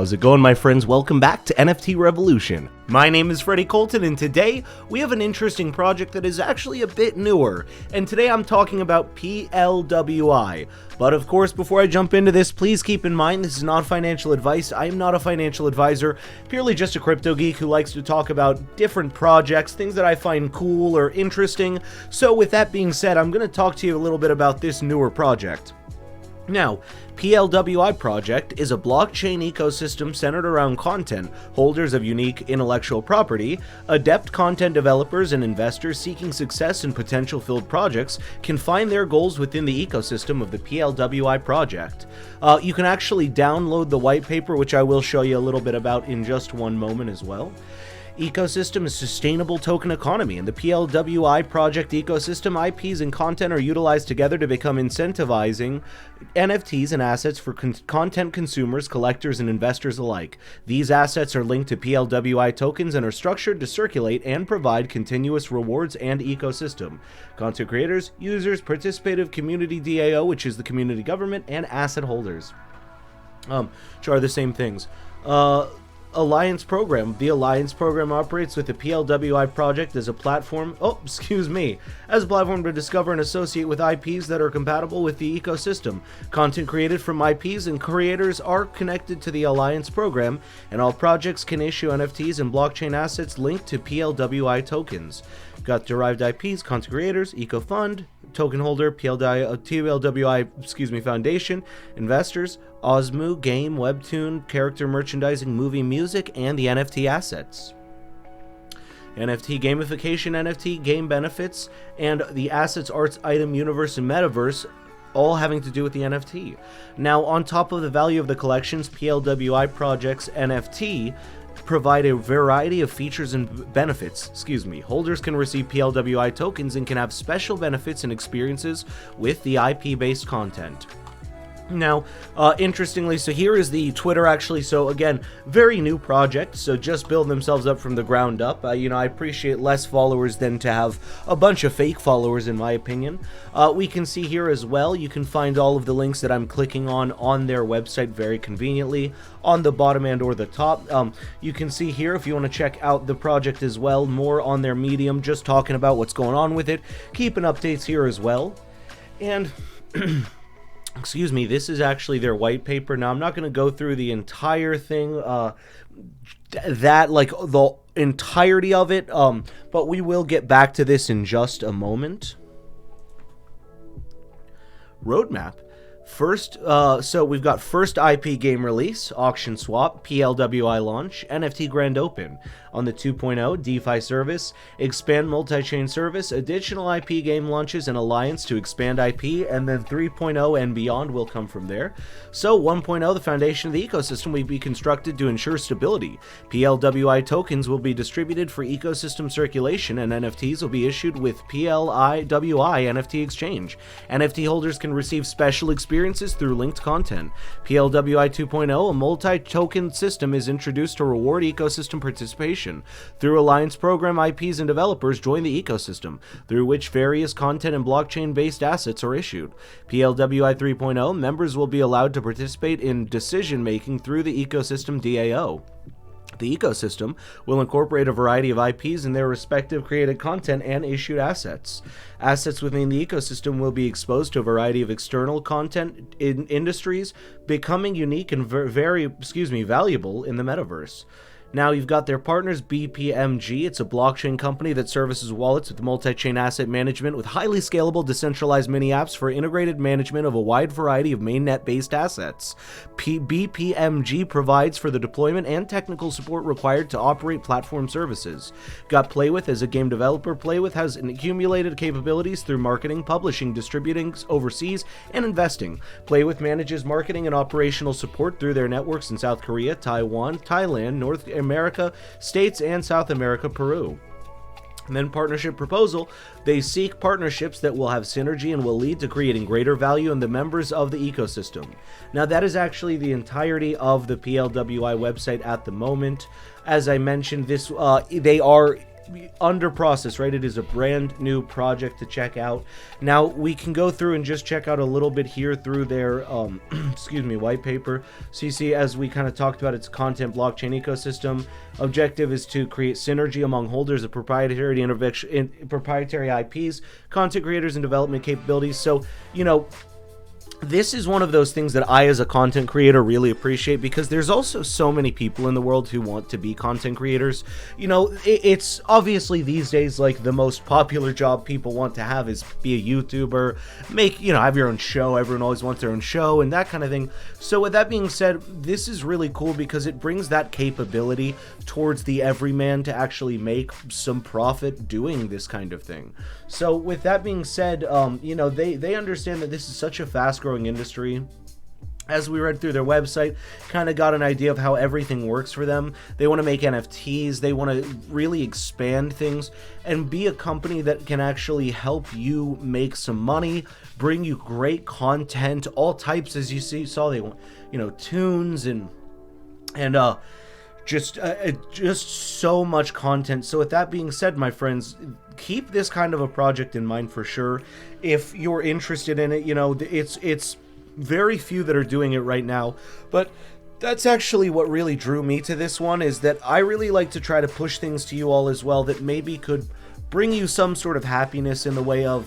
How's it going, my friends? Welcome back to NFT Revolution. My name is Freddie Colton, and today we have an interesting project that is actually a bit newer, and today I'm talking about PLWI. But of course, before I jump into this, please keep in mind this is not financial advice. I am not a financial advisor, purely just a crypto geek who likes to talk about different projects, things that I find cool or interesting. So with that being said, I'm going to talk to you a little bit about this newer project. Now, PLWI Project is a blockchain ecosystem centered around content holders of unique intellectual property. Adept content developers and investors seeking success in potential-filled projects can find their goals within the ecosystem of the PLWI Project. You can actually download the white paper, which I will show you a little bit about in just one moment as well. Ecosystem is sustainable token economy. In the PLWI project ecosystem, IPs and content are utilized together to become incentivizing NFTs and assets for content consumers, collectors, and investors alike. These assets are linked to PLWI tokens and are structured to circulate and provide continuous rewards and ecosystem. Content creators, users, participative community DAO, which is the community government, and asset holders. Which are the same things. Alliance Program. The Alliance Program operates with the PLWI project as a platform, as a platform to discover and associate with IPs that are compatible with the ecosystem. Content created from IPs and creators are connected to the Alliance Program, and all projects can issue NFTs and blockchain assets linked to PLWI tokens. Got derived IPs, content creators, Eco Fund, token holder, PLWI Foundation, investors, Osmu, game, webtoon, character merchandising, movie music, and the NFT assets. NFT gamification, NFT game benefits, and the assets, arts, item, universe, and metaverse, all having to do with the NFT. Now, on top of the value of the collections, PLWI Project's NFT provide a variety of features and benefits. Holders can receive PLWI tokens and can have special benefits and experiences with the IP-based content. Now, interestingly, so here is the Twitter actually. So again, very new project, so just build themselves up from the ground up. I appreciate less followers than to have a bunch of fake followers, in my opinion. We can see here as well, you can find all of the links that I'm clicking on their website very conveniently on the bottom and or the top. You can see here, if you want to check out the project as well, more on their Medium, just talking about what's going on with it, keeping updates here as well. And this is actually their white paper. Now, I'm not going to go through the entire thing, the entirety of it, but we will get back to this in just a moment. Roadmap. First, so we've got first IP game release, auction swap, PLWI launch, NFT grand open. On the 2.0 DeFi service, expand multi-chain service, additional IP game launches, and alliance to expand IP, and then 3.0 and beyond will come from there. So 1.0, the foundation of the ecosystem will be constructed to ensure stability. PLWI tokens will be distributed for ecosystem circulation, and NFTs will be issued with PLWI NFT exchange. NFT holders can receive special experiences through linked content. PLWI 2.0, a multi-token system, is introduced to reward ecosystem participation. Through Alliance Program, IPs and developers join the ecosystem, through which various content and blockchain-based assets are issued. PLWI 3.0, members will be allowed to participate in decision-making through the ecosystem DAO. The ecosystem will incorporate a variety of IPs and their respective created content and issued assets. Assets within the ecosystem will be exposed to a variety of external content in industries, becoming unique and valuable in the metaverse. Now, you've got their partners, BPMG. It's a blockchain company that services wallets with multi-chain asset management with highly scalable, decentralized mini apps for integrated management of a wide variety of mainnet-based assets. BPMG provides for the deployment and technical support required to operate platform services. Got Playwith as a game developer. Playwith has accumulated capabilities through marketing, publishing, distributing overseas, and investing. Playwith manages marketing and operational support through their networks in South Korea, Taiwan, Thailand, North America, States, and South America, Peru. And then partnership proposal. They seek partnerships that will have synergy and will lead to creating greater value in the members of the ecosystem. Now, that is actually the entirety of the PLWI website at the moment. As I mentioned, they are under process, right? It is a brand new project to check out. Now we can go through and just check out a little bit here through their excuse me, white paper. So you see, as we kind of talked about, its content blockchain ecosystem objective is to create synergy among holders of proprietary IPs, content creators, and development capabilities. So, you know, this is one of those things that I, as a content creator, really appreciate, because there's also so many people in the world who want to be content creators. You know, it's obviously these days, like, the most popular job people want to have is be a YouTuber, have your own show. Everyone always wants their own show and that kind of thing. So with that being said, this is really cool because it brings that capability towards the everyman to actually make some profit doing this kind of thing. So with that being said, they understand that this is such a fast-growing industry. As we read through their website, kind of got an idea of how everything works for them. They want to make NFTs, they want to really expand things and be a company that can actually help you make some money, bring you great content, all types. As you saw, they want, tunes and just so much content. So with that being said, my friends, keep this kind of a project in mind for sure. If you're interested in it, it's very few that are doing it right now, but that's actually what really drew me to this one, is that I really like to try to push things to you all as well that maybe could bring you some sort of happiness in the way of,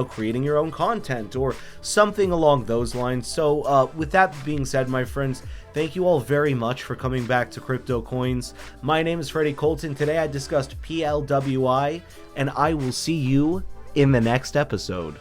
creating your own content or something along those lines. So with that being said, my friends, thank you all very much for coming back to Crypto Coins. My name is Freddie Colton. Today I discussed PLWI, and I will see you in the next episode.